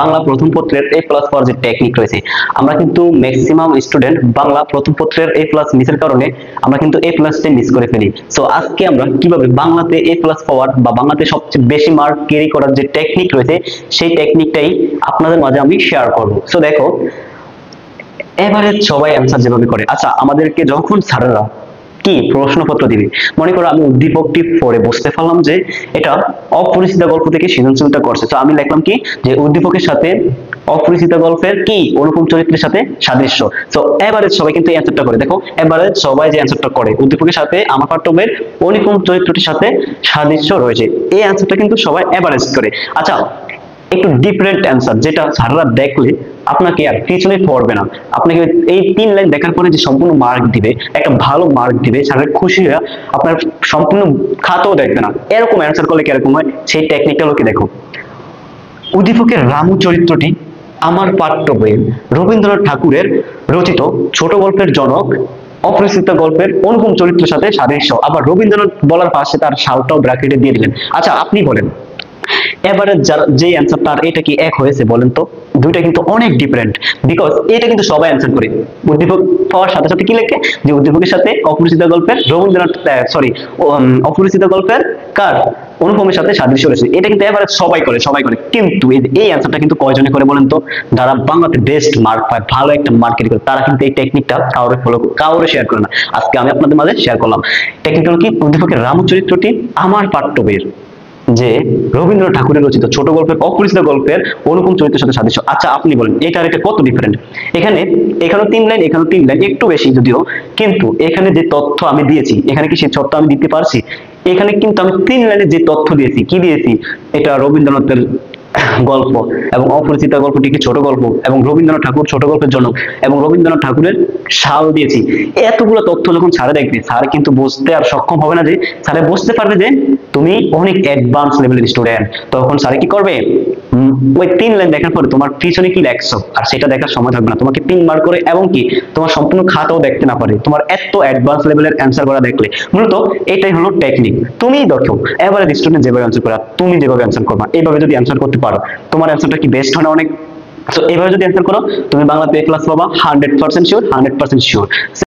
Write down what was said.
বাংলা প্রথম পত্রের এ প্লাস পাওয়ার যে টেকনিক রয়েছে, আমরা কিন্তু ম্যাক্সিমাম স্টুডেন্ট বাংলা প্রথম পত্রের এ প্লাস মিসের কারণে আমরা কিন্তু এ প্লাসটা মিস করে ফেলি। সো আজকে আমরা কিভাবে বাংলাতে এ প্লাস পাওয়ার বা বাংলাতে সবচেয়ে বেশি মার্ক ক্যারি করার যে টেকনিক রয়েছে সেই টেকনিকটাই আপনাদের মাঝে আমি শেয়ার করব। সো দেখো, এভারেজ সবাই অ্যান্সার যেভাবে করে, আচ্ছা আমাদেরকে যখন স্যারেরা কি প্রশ্নপত্র দিবে, মনে করো আমি উদ্দীপকটি পড়ে বুঝতে পারলাম যে এটা অপরিচিত গল্প থেকে সৃজনশীলতা করছে, তো আমি লিখলাম কি যে উদ্দীপকের সাথে অপরিচিত গল্পের কি অনুপম চরিত্রের সাথে সাদৃশ্য। তো এভারেজ সবাই কিন্তু এই অ্যান্সারটা করে, দেখো এভারেজ সবাই যে অ্যান্সারটা করে উদ্দীপকের সাথে আমার পাঠ্যবইয়ের অনুপম চরিত্রটির সাথে সাদৃশ্য রয়েছে, এই অ্যান্সারটা কিন্তু সবাই এভারেজ করে। আচ্ছা, একটু ডিফারেন্ট অ্যান্সার যেটা স্যাররা দেখলে আপনাকে আর পিছনে পড়বে না, আপনাকে এই 3 লাইন দেখার পরে যে সম্পূর্ণ মার্ক দিবে, একটা ভালো মার্ক দিবে, স্যারের খুশি হয়ে আপনার সম্পূর্ণ খাতাও দেখবে না, এরকম অ্যান্সার করলে কিরকম হয় সেই টেকনিকটা লোকে দেখো। উদ্দীপকের রামু চরিত্রটি আমার পাঠ্য বইয়ে রবীন্দ্রনাথ ঠাকুরের রচিত ছোট গল্পের জনক, অপরিচিত গল্পের অনুপম চরিত্রের সাথে সাদৃশ্য, আবার রবীন্দ্রনাথ বলার পাশে তার সালটাও ব্র্যাকেটে দিয়ে দিলেন। আচ্ছা আপনি বলেন, এবারে যে অ্যান্সারটা আর এটা কি এক হয়েছে বলেন তো? দুইটা কিন্তু অনেক ডিফারেন্ট, বিকজ এটা কিন্তু সবাই অ্যান্সার করে উদ্দীপক পাওয়ার সাথে সাথে কি লেখে যে উদ্দীপকের সাথে অপরিচিত গল্পের রবীন্দ্রনাথ অপরিচিত গল্পের কার অনুপমের সাথে সাদৃশ্য রয়েছে, এটা কিন্তু এবারে সবাই করে কিন্তু এই অ্যান্সারটা কিন্তু কয়জনে করে বলেন তো? যারা বাংলাতে বেস্ট মার্ক পায়, ভালো একটা মার্ক করে, তারা কিন্তু এই টেকনিকটা কাউরে শেয়ার করে না। আজকে আমি আপনাদের মাঝে শেয়ার করলাম টেকনিকটা কি, উদ্দীপকের রামু চরিত্রটি আমার পাঠ্য বইয়ের যে রবীন্দ্রনাথ ঠাকুরের রচিত ছোট গল্পের অপরিচিত গল্পের অনুপম চরিত্রের সাথে সাদৃশ্য। আচ্ছা আপনি বলেন এটা আর এটা কত ডিফারেন্ট? এখানেও 3 লাইন, এখানেও 3 লাইন, একটু বেশি যদিও, কিন্তু এখানে যে তথ্য আমি দিয়েছি এখানে কি সেই তথ্য আমি দিতে পারছি? এখানে কিন্তু আমি 3 লাইনে যে তথ্য দিয়েছি, কি দিয়েছি, এটা রবীন্দ্রনাথের গল্প এবং অপরিচিত গল্পটি কি ছোট গল্প এবং রবীন্দ্রনাথ ঠাকুর ছোট গল্পের জনক এবং রবীন্দ্রনাথ ঠাকুরের সাল দিয়েছি। এতগুলো তথ্য যখন স্যারে দেখবে, স্যার কিন্তু বুঝতে আর সক্ষম হবে না, যে স্যারে বুঝতে পারবে যে তুমি অনেক অ্যাডভান্স লেভেলের স্টুডেন্ট। তখন স্যারে কি করবে, ওই 3 লাইন দেখার পরে তোমার পিছনে কি লেখছো আর সেটা দেখার সময় থাকবে না, তোমাকে 3 মার্ক করে এবং কি তোমার সম্পূর্ণ খাতাও দেখতে না পারে, তোমার এত অ্যাডভান্স লেভেলের অ্যান্সার করা দেখলে। মূলত এটাই হলো টেকনিক। তুমি দেখো এভারেজ স্টুডেন্ট যেভাবে অ্যান্সার করা, তুমি যেভাবে অ্যান্সার করবা, এইভাবে যদি অ্যান্সার করতে পারো তোমার অ্যান্সারটা কি বেস্ট হয় না অনেক? তো এইভাবে যদি অ্যান্সার করো তুমি বাংলাতে এ প্লাস পাবা 100% শিওর, 100% শিওর।